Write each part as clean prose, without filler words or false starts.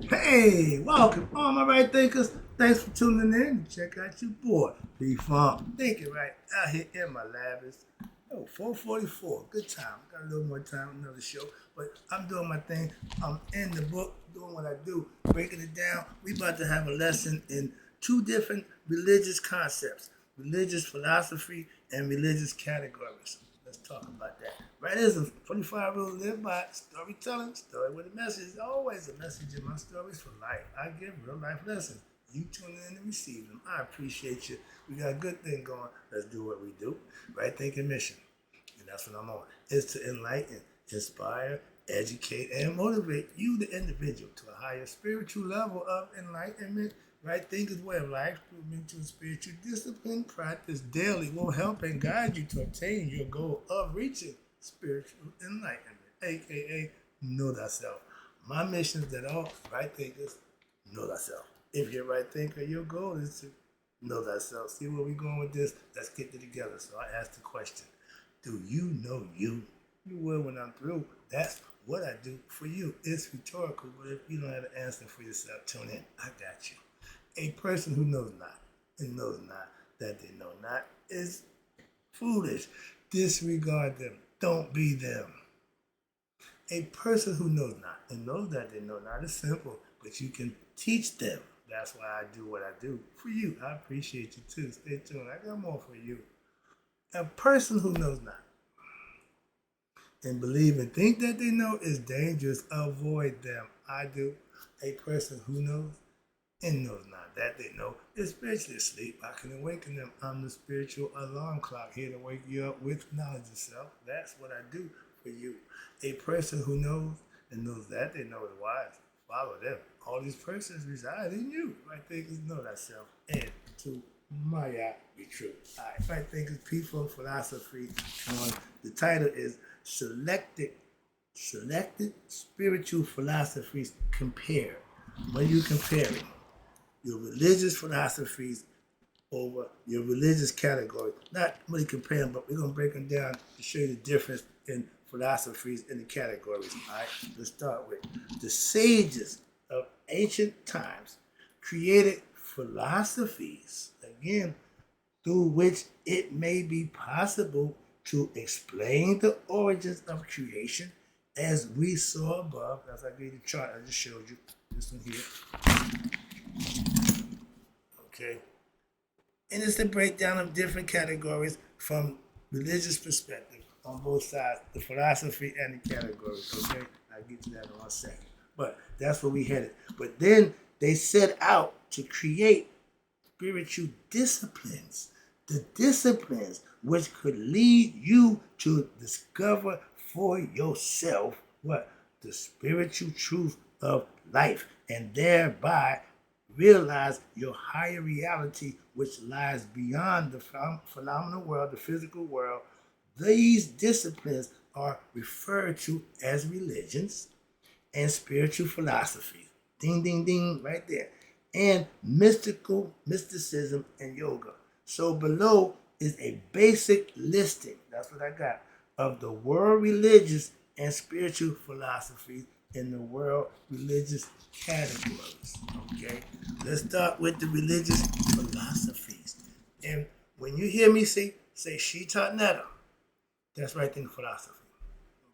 Hey, welcome, all my right thinkers. Thanks for tuning in. Check out your boy, B Funk. Thinking right out here in my lab. It's 4:44. Good time. Got a little more time, another show. But I'm doing my thing. I'm in the book, doing what I do, breaking it down. We about to have a lesson in two different religious concepts: religious philosophy and religious categories. Let's talk about that. Right, is a 25 rule live by storytelling, story with a message. Always a message in my stories for life. I give real life lessons. You tune in and receive them. I appreciate you. We got a good thing going. Let's do what we do. Right thinking mission. And that's what I'm on. Is to enlighten, inspire, educate, and motivate you, the individual, to a higher spiritual level of enlightenment. Right thinking way of life, mental and spiritual discipline, practice daily will help and guide you to attain your goal of reaching spiritual enlightenment, aka know thyself. My mission is that all right thinkers know thyself. If you're a right thinker, your goal is to know thyself. See where we're going with this? Let's get it together. So I asked the question, do you know you? You will when I'm through. That's what I do for you. It's rhetorical, but if you don't have an answer for yourself, tune in. I got you. A person who knows not and knows not that they know not is foolish. Disregard them. Don't be them. A person who knows not and knows that they know not is simple, but you can teach them. That's why I do what I do for you. I appreciate you too. Stay tuned. I got more for you. A person who knows not and believe and think that they know is dangerous. Avoid them. I do. A person who knows and knows not that they know is spiritually asleep. I can awaken them. I'm the spiritual alarm clock here to wake you up with knowledge of self. That's what I do for you. A person who knows and knows that they know is wise. Follow them. All these persons reside in you. Right thinkers know thyself and to Maya be true. All right, right thinkers, peaceful philosophy. The title is Selected Spiritual Philosophies Compared. What are you comparing? Your religious philosophies over your religious category. Not really comparing, but we're going to break them down to show you the difference in philosophies in the categories. All right, let's start with the sages of ancient times created philosophies, again, through which it may be possible to explain the origins of creation as we saw above. As I gave you the chart I just showed you, this one here. Okay. And it's a breakdown of different categories from religious perspective on both sides, the philosophy and the categories. Okay, I'll get to that in 1 second. But that's where we headed. But then they set out to create spiritual disciplines, the disciplines which could lead you to discover for yourself what the spiritual truth of life, and thereby realize your higher reality, which lies beyond the phenomenal world, the physical world. These disciplines are referred to as religions and spiritual philosophy. Ding, ding, ding, right there. And mysticism and yoga. So below is a basic listing, that's what I got, of the world religious and spiritual philosophies in the world religious categories. Okay, let's start with the religious philosophies. And when you hear me say Shita Netta, that's right thing philosophy.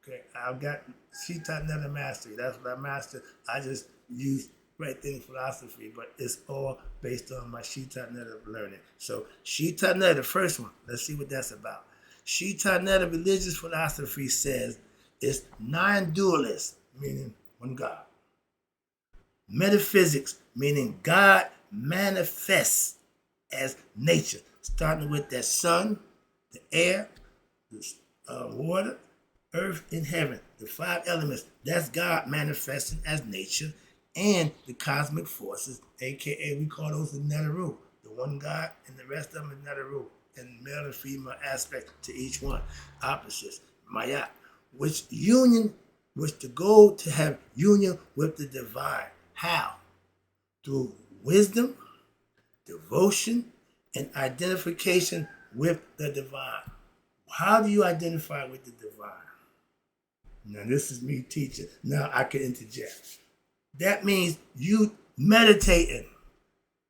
Okay, I've got Shita Netta mastery. That's what I mastered. I just use right thing philosophy, but it's all based on my Shita Netta learning. So Shita Netta, the first one, let's see what that's about. Shita Netta religious philosophy says it's non-dualist, meaning one God. Metaphysics, meaning God manifests as nature, starting with that sun, the air, the water, earth, and heaven, the 5 elements. That's God manifesting as nature, and the cosmic forces, aka we call those the Netaru, the one God, and the rest of them is Netaru, and male and female aspect to each one, opposites, Maya, which the goal to have union with the divine. How? Through wisdom, devotion, and identification with the divine. How do you identify with the divine? Now, this is me teaching. Now I can interject. That means you meditating.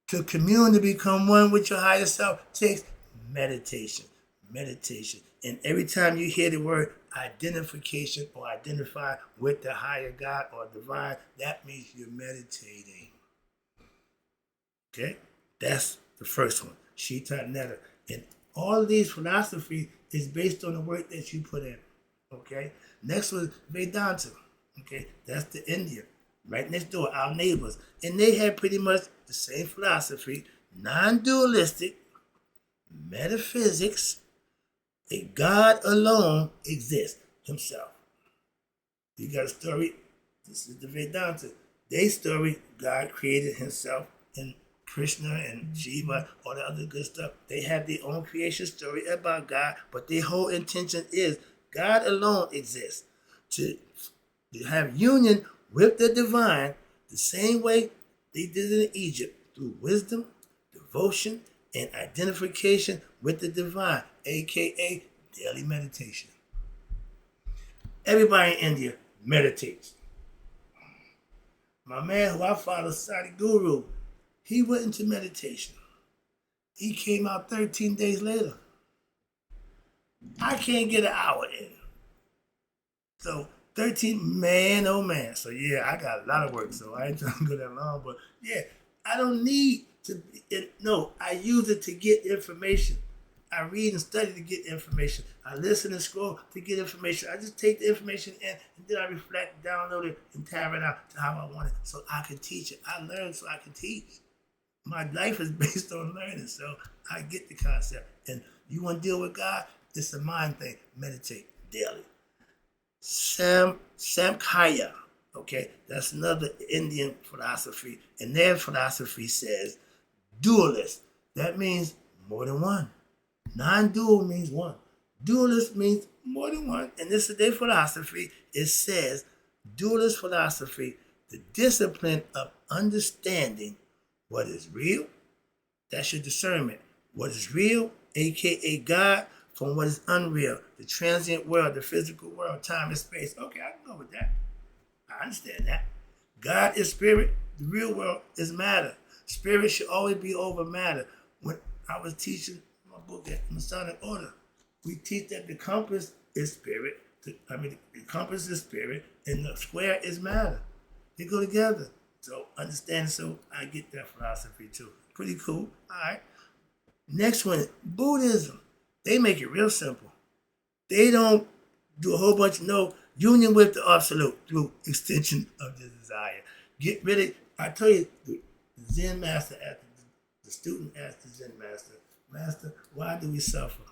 To commune, to become one with your higher self, takes meditation. Meditation. And every time you hear the word identification or identify with the higher God or divine, that means you're meditating. Okay? That's the first one. Shita Netta. And all of these philosophies is based on the work that you put in. Okay? Next was Vedanta. Okay? That's the Indian. Right next door, our neighbors. And they had pretty much the same philosophy, non-dualistic, metaphysics, a God alone exists, himself. You got a story, this is the Vedanta. Their story, God created himself and Krishna and Shiva, all the other good stuff. They have their own creation story about God, but their whole intention is God alone exists. To have union with the divine the same way they did in Egypt, through wisdom, devotion, and identification with the divine, aka daily meditation. Everybody in India meditates. My man who I follow, Sadhguru, he went into meditation. He came out 13 days later. I can't get an hour in. So 13, man, oh man. So yeah, I got a lot of work, so I ain't trying to go that long. But yeah, I don't need to, no, I use it to get information. I read and study to get information. I listen and scroll to get information. I just take the information in and then I reflect, download it, and tear it out to how I want it so I can teach it. I learn so I can teach. My life is based on learning, so I get the concept. And you want to deal with God? It's a mind thing. Meditate daily. Samkhya, okay, that's another Indian philosophy, and their philosophy says dualist. That means more than one. Non-dual means one. Dualist means more than one, and this is their philosophy. It says dualist philosophy, the discipline of understanding what is real. That's your discernment. What is real, aka God, from what is unreal, the transient world, the physical world, time and space. Okay, I can go with that. I understand that. God is spirit. The real world is matter. Spirit should always be over matter. When I was teaching my book at Masonic Order, we teach that the compass is spirit. The compass is spirit, and the square is matter. They go together. So understand. So I get that philosophy too. Pretty cool. All right. Next one, Buddhism. They make it real simple. They don't do a whole bunch of union with the absolute through extension of the desire. Get rid of, I tell you, the Zen master, the student asked the Zen master, Master, why do we suffer?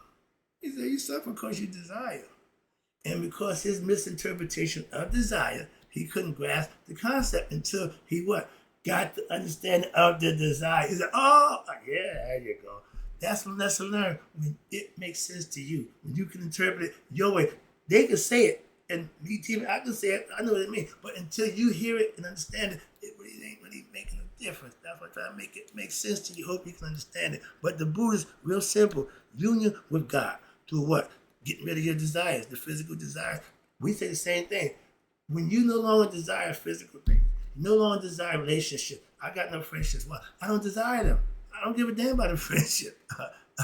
He said, you suffer because you desire. And because his misinterpretation of desire, he couldn't grasp the concept until he what? Got the understanding of the desire. He said, oh, yeah, there you go. That's a lesson learned when it makes sense to you. When you can interpret it your way. They can say it, and me, Tim, I can say it. I know what it means. But until you hear it and understand it, it really ain't really making a difference. That's why I try to make it make sense to you. Hope you can understand it. But the Buddha is real simple. Union with God. Through what? Getting rid of your desires, the physical desires. We say the same thing. When you no longer desire physical things, you no longer desire relationships. I got no friendships. Well, I don't desire them. I don't give a damn about a friendship.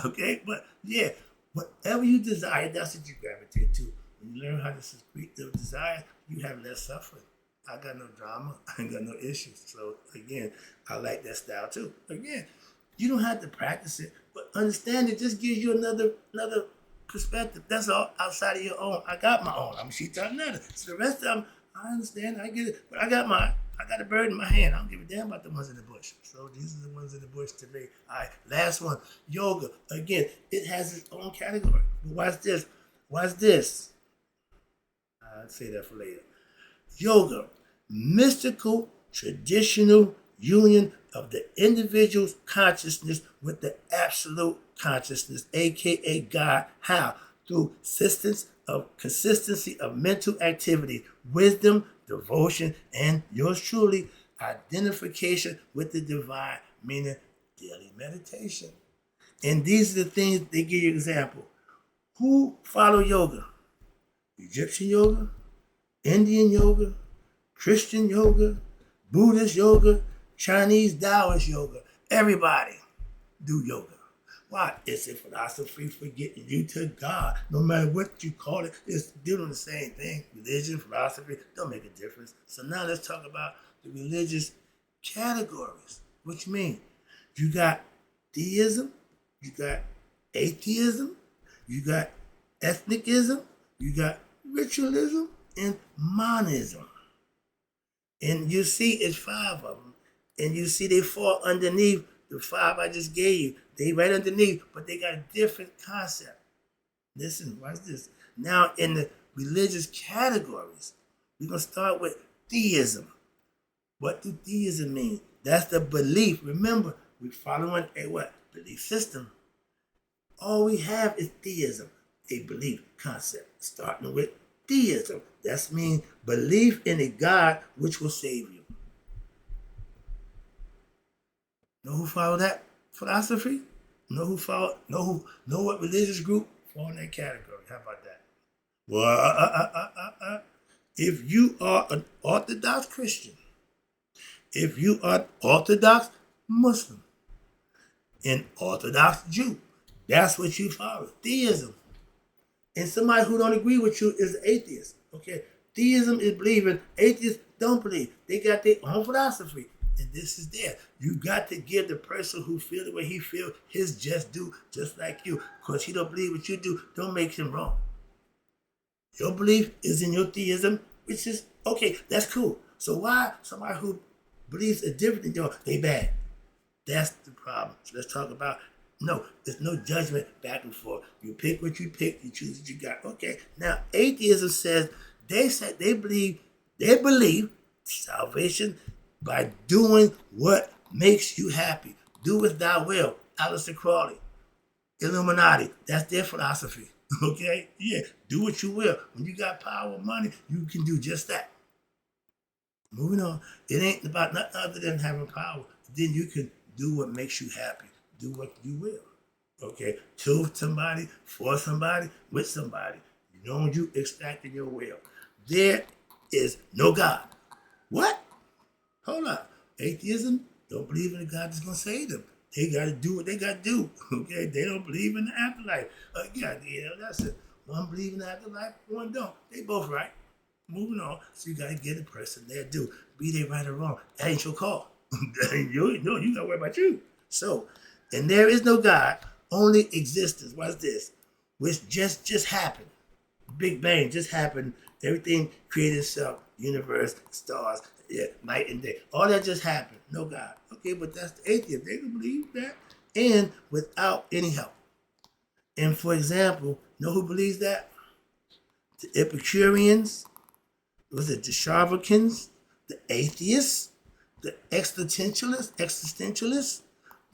Okay? But yeah, whatever you desire, that's what you gravitate to. When you learn how to secrete those desires, you have less suffering. I got no drama. I ain't got no issues. So again, I like that style too. Again, you don't have to practice it, but understand it just gives you another perspective. That's all outside of your own. I got my own. I'm Shita Netta. So the rest of them, I understand. I get it. But I got a bird in my hand. I don't give a damn about the ones in the bush. So these are the ones in the bush today. All right, last one. Yoga. Again, it has its own category. But watch this. Watch this. I'll say that for later. Yoga. Mystical, traditional union of the individual's consciousness with the absolute consciousness, aka God. How? Through consistency of mental activity, wisdom, devotion, and yours truly, identification with the divine, meaning daily meditation. And these are the things they give you example. Who follow yoga? Egyptian yoga, Indian yoga, Christian yoga, Buddhist yoga, Chinese Taoist yoga. Everybody do yoga. Why? It's a philosophy for getting you to God. No matter what you call it, it's doing the same thing. Religion, philosophy, don't make a difference. So now let's talk about the religious categories. What you mean? You got theism, you got atheism, you got ethnicism, you got ritualism, and monism. And you see it's 5 of them. And you see they fall underneath the 5 I just gave you. They right underneath, but they got a different concept. Listen, watch this. Now in the religious categories, we're going to start with theism. What do theism mean? That's the belief. Remember, we're following a what? Belief system. All we have is theism, a belief concept, starting with theism. That means belief in a God which will save you. Know who followed that philosophy? Know what religious group fall in that category? How about that? Well, if you are an Orthodox Christian, if you are an Orthodox Muslim, an Orthodox Jew, that's what you follow. Theism. And somebody who don't agree with you is an atheist. Okay, theism is believing. Atheists don't believe. They got their own philosophy, and this is there. You got to give the person who feel the way he feel his just due, just like you, because he don't believe what you do. Don't make him wrong. Your belief is in your theism, which is okay. That's cool. So why somebody who believes a different than yours, they bad? That's the problem. So let's talk about. No, there's no judgment back and forth. You pick what you pick, you choose what you got. Okay. Now, atheism says they believe salvation by doing what makes you happy. Do with thy will. Aleister Crowley, Illuminati. That's their philosophy. Okay? Yeah. Do what you will. When you got power, money, you can do just that. Moving on. It ain't about nothing other than having power. Then you can do what makes you happy. Do what you will. Okay? To somebody, for somebody, with somebody. You know when you extracting your will. There is no God. What? Hold up. Atheism don't believe in a God that's going to save them. They got to do what they got to do. Okay? They don't believe in the afterlife. That's it. One believe in the afterlife, one don't. They both right. Moving on. So you got to get a person there do. Be they right or wrong. That ain't your call. You got to worry about you. So, and there is no God, only existence. What's this? Which just happened. Big Bang just happened. Everything created itself. Universe, stars, night and day. All that just happened. No God. Okay, but that's the atheist. They can believe that. And without any help. And for example, know who believes that? The Epicureans, was it the Sharvakins, the atheists, the existentialists,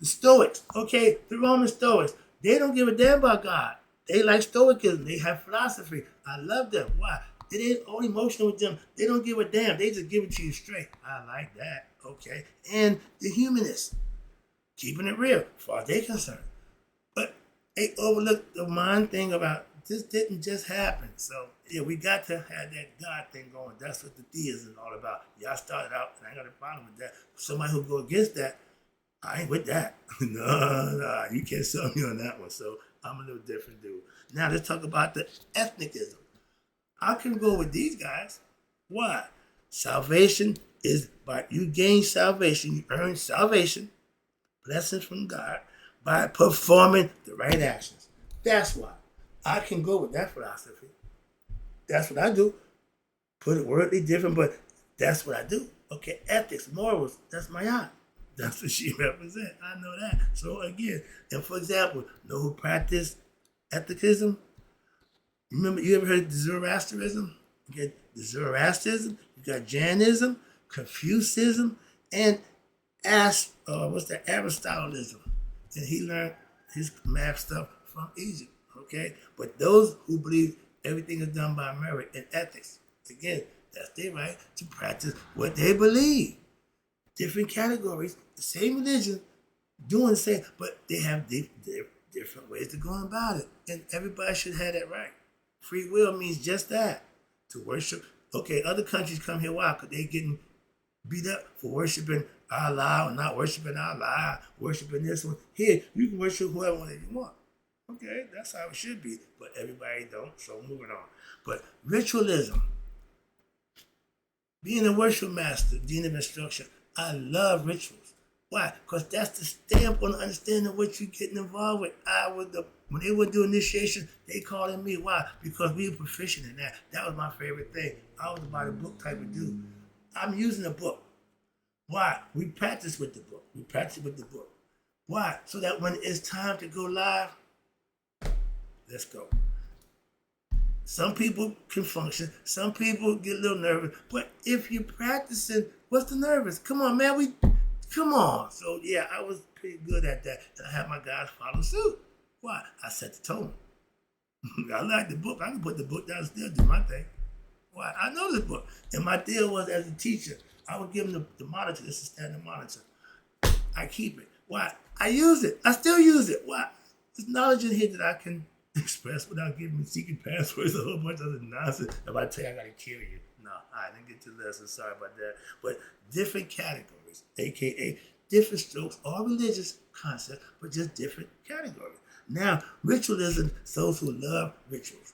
the Stoics. Okay, the Roman Stoics. They don't give a damn about God. They like Stoicism. They have philosophy. I love them. Why? It ain't all emotional with them. They don't give a damn. They just give it to you straight. I like that. Okay. And the humanists, keeping it real, as far as they're concerned. But they overlook the mind thing about this didn't just happen. So, yeah, we got to have that God thing going. That's what the theism is all about. Y'all started out, and I got a problem with that. Somebody who go against that, I ain't with that. No, you can't sell me on that one. So I'm a little different dude. Now let's talk about the ethnicism. I can go with these guys. Why? Salvation is by you gain salvation, you earn salvation, blessings from God, by performing the right actions. That's why I can go with that philosophy. That's what I do. Put it wordly different, but that's what I do. Okay, ethics, morals, that's my aunt. That's what she represents. I know that. So again, and for example, know who practiced ethicism? Remember, you ever heard of Zoroastrianism? You get the Zoroastrianism, you got Jainism, Confucianism, and Aristotelism. And he learned his math stuff from Egypt. Okay? But those who believe everything is done by merit and ethics, again, that's their right to practice what they believe. Different categories, the same religion, doing the same, but they have different ways to go about it. And everybody should have that right. Free will means just that, to worship. Okay, other countries come here, why? Because they're getting beat up for worshiping Allah or not worshiping Allah, worshiping this one. Here, you can worship whoever you want. Okay, that's how it should be, but everybody don't, so moving on. But ritualism, being a worship master, dean of instruction, I love rituals. Why? Because that's the stamp on understanding what you're getting involved with. When they would do initiation, they called in me. Why? Because we were proficient in that. That was my favorite thing. I was about a book type of dude. I'm using a book. Why? We practice with the book. Why? So that when it's time to go live, let's go. Some people can function. Some people get a little nervous. But if you're practicing, what's the nervous? Come on, man. Come on. So, yeah, I was pretty good at that. And I had my guys follow suit. Why? I set the tone. I like the book. I can put the book down and still do my thing. Why? I know this book. And my deal was, as a teacher, I would give them the monitor. This is standard monitor. I keep it. Why? I use it. I still use it. Why? There's knowledge in here that I can express without giving me secret passwords, a whole bunch of other nonsense. If I tell you I gotta kill you, no, I didn't get to the lesson. Sorry about that. But different categories, aka different strokes, all religious concepts, but just different categories. Now, ritualism, those who love rituals.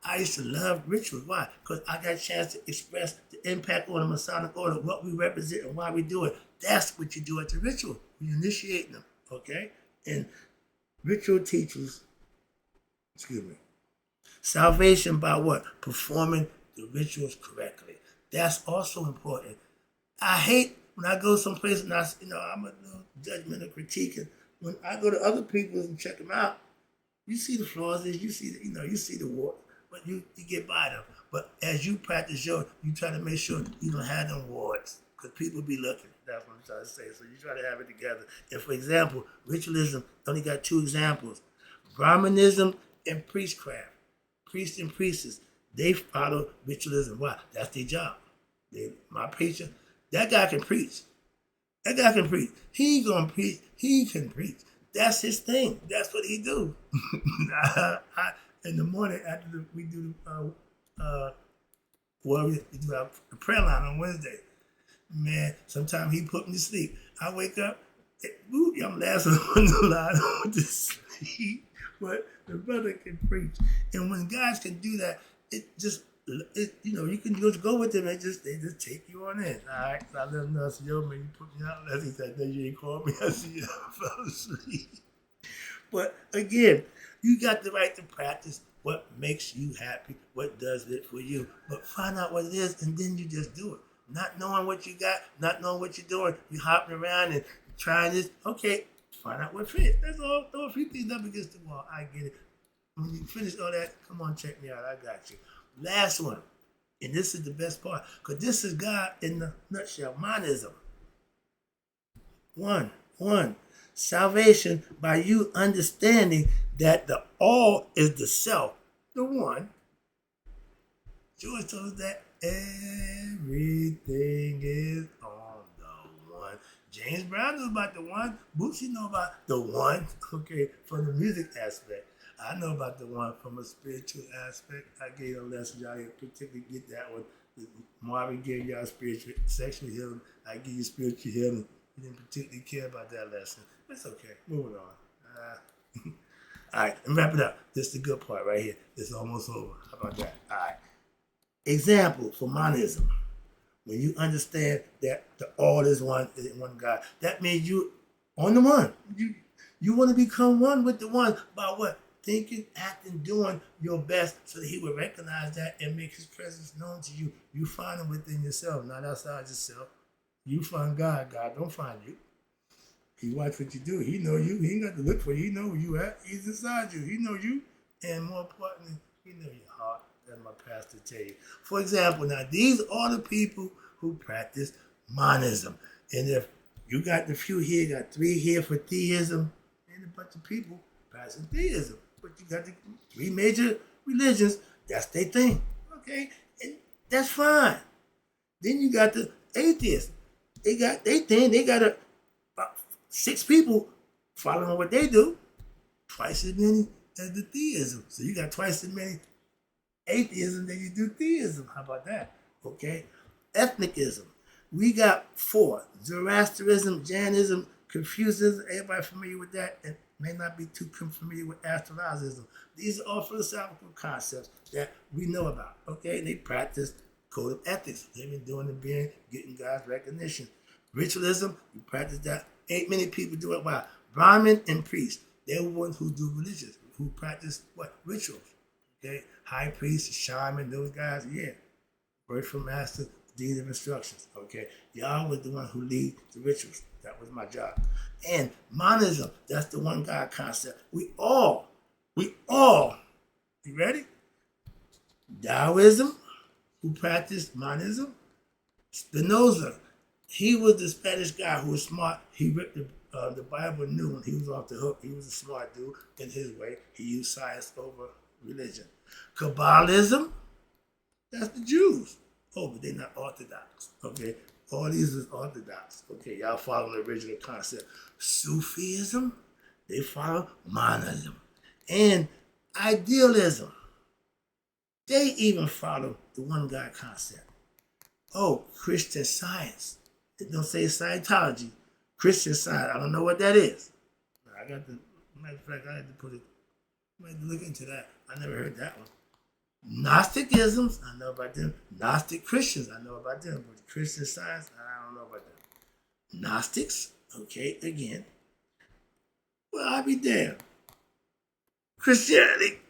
I used to love rituals. Why? Because I got a chance to express the impact on the Masonic order, what we represent and why we do it. That's what you do at the ritual. You initiate them, okay? And ritual teachers, salvation by what? Performing the rituals correctly. That's also important. I hate when I go someplace and I'm a little judgmental critiquing. When I go to other people's and check them out, you see the flaws, you see the warts, but you get by them. But as you practice yours, you try to make sure you don't have them warts, because people be looking. That's what I'm trying to say. So you try to have it together. And for example, ritualism only got 2 examples: Brahmanism and priestcraft. Priests and priestess, they follow ritualism. Why? That's their job. My preacher, that guy can preach. He gonna preach. He can preach. That's his thing. That's what he do. In the morning after we do we do our prayer line on Wednesday. Man, sometimes he put me to sleep. I wake up, I'm laughing on the line. I went to sleep. But the brother can preach. And when guys can do that, you can just go with them and they just take you on in. All right, so I let them know, I said, yo, man, you put me out. He said, no, you ain't called me. I said, yeah, I fell asleep. But again, you got the right to practice what makes you happy, what does it for you. But find out what it is, and then you just do it. Not knowing what you got, not knowing what you're doing. You hopping around and trying this. Okay, find out what fits. That's all. Throw a few things up against the wall. I get it. When you finish all that, come on, check me out. I got you. Last one. And this is the best part, because this is God in the nutshell. Monism. One. Salvation by you understanding that the all is the self, the one. George told us that everything is on the one. James Brown knows about the one. Bootsy know about the one. Okay, from the music aspect. I know about the one from a spiritual aspect. I gave a lesson, y'all didn't particularly get that one. Marvin gave y'all spiritual, sexual healing. I give you spiritual healing. You didn't particularly care about that lesson. That's okay. Moving on. All right, and wrap it up. This is the good part right here. It's almost over. How about that? All right. Example for monism. When you understand that the all is one God, that means you on the one. You want to become one with the one by what? Thinking, acting, doing your best so that he will recognize that and make his presence known to you. You find him within yourself, not outside yourself. You find God. God don't find you. He watch what you do. He know you. He ain't got to look for you. He know where you at. He's inside you. He know you. And more importantly, he know your heart. That's my pastor tell you. For example, now these are the people who practice monism. And if you got the few here, got 3 here for theism, and a bunch of people practicing theism. But you got the 3 major religions, that's their thing. Okay? And that's fine. Then you got the atheists. They got their thing. They got about 6 people following what they do. Twice as many as the theism. So you got twice as many atheism than you do theism. How about that? Okay? Ethnicism. We got 4: Zoroastrianism, Jainism, Confucianism. Everybody familiar with that? And may not be too familiar with astrologism. These are all philosophical concepts that we know about. Okay, they practice code of ethics. They've been doing it, getting God's recognition. Ritualism, you practice that. Ain't many people do it. Why? Brahmin and priest, they're the ones who do religion, who practice what? Rituals. Okay, high priest, shaman, those guys, yeah. Word from master, deed of instructions. Okay, y'all was the one who lead the rituals. That was my job. And monism, that's the one God concept. We all, you ready? Taoism, who practiced monism. Spinoza, he was the Spanish guy who was smart. He read the Bible new and he was off the hook. He was a smart dude in his way. He used science over religion. Kabbalism, that's the Jews. Oh, but they're not Orthodox. Okay, all these is Orthodox. Okay, y'all follow the original concept. Sufism, they follow monism. And idealism, they even follow the one God concept. Oh, Christian Science. It don't say Scientology. Christian Science. I don't know what that is. Matter of fact, I had to put it. I had to look into that. I never heard that one. Gnosticisms, I know about them. Gnostic Christians, I know about them. But Christian Science, I don't know about them. Gnostics, okay, again. Well, I'll be damned. Christianity.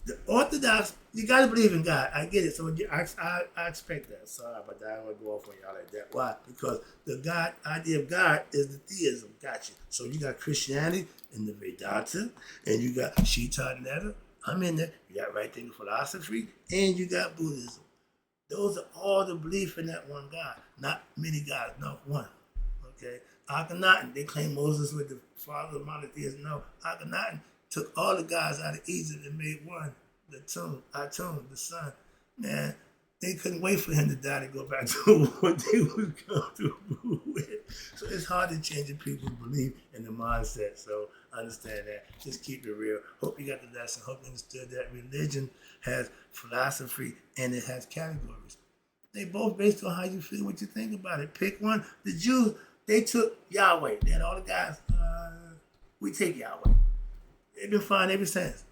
The Orthodox, you got to believe in God. I get it. So I expect that. Sorry, but I don't want to go off on y'all like that. Why? Because the idea of God is the theism. Gotcha. So you got Christianity in the Vedanta, and you got Shita Netta. I'm in there. You got right thinking philosophy, and you got Buddhism. Those are all the belief in that one God. Not many gods, no, one. Okay? Akhenaten, they claim Moses was the father of monotheism. No, Akhenaten took all the gods out of Egypt and made one, Atum, the sun. Man, they couldn't wait for him to die to go back to what they was comfortable with. So it's hard to change people's belief in the mindset. So understand that. Just keep it real. Hope you got the lesson. Hope you understood that religion has philosophy and it has categories. They both based on how you feel, what you think about it. Pick one. The Jews, they took Yahweh. They had all the guys, we take Yahweh. They've been fine ever since.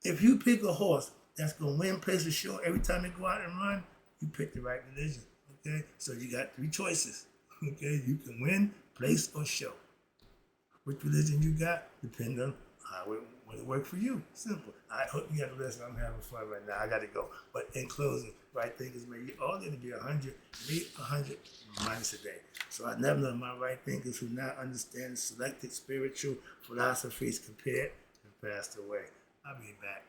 If you pick a horse that's going to win, place, or show every time they go out and run, you pick the right religion, okay? So you got 3 choices, okay? You can win, place, or show. Which religion you got depends on how it work for you. Simple. I hope you got the lesson. I'm having fun right now. I got to go. But in closing, right thinkers, man, you all going to be 100, me 100 minus a day. So I never know my right thinkers who now understand selected spiritual philosophies compared and passed away. I'll be back.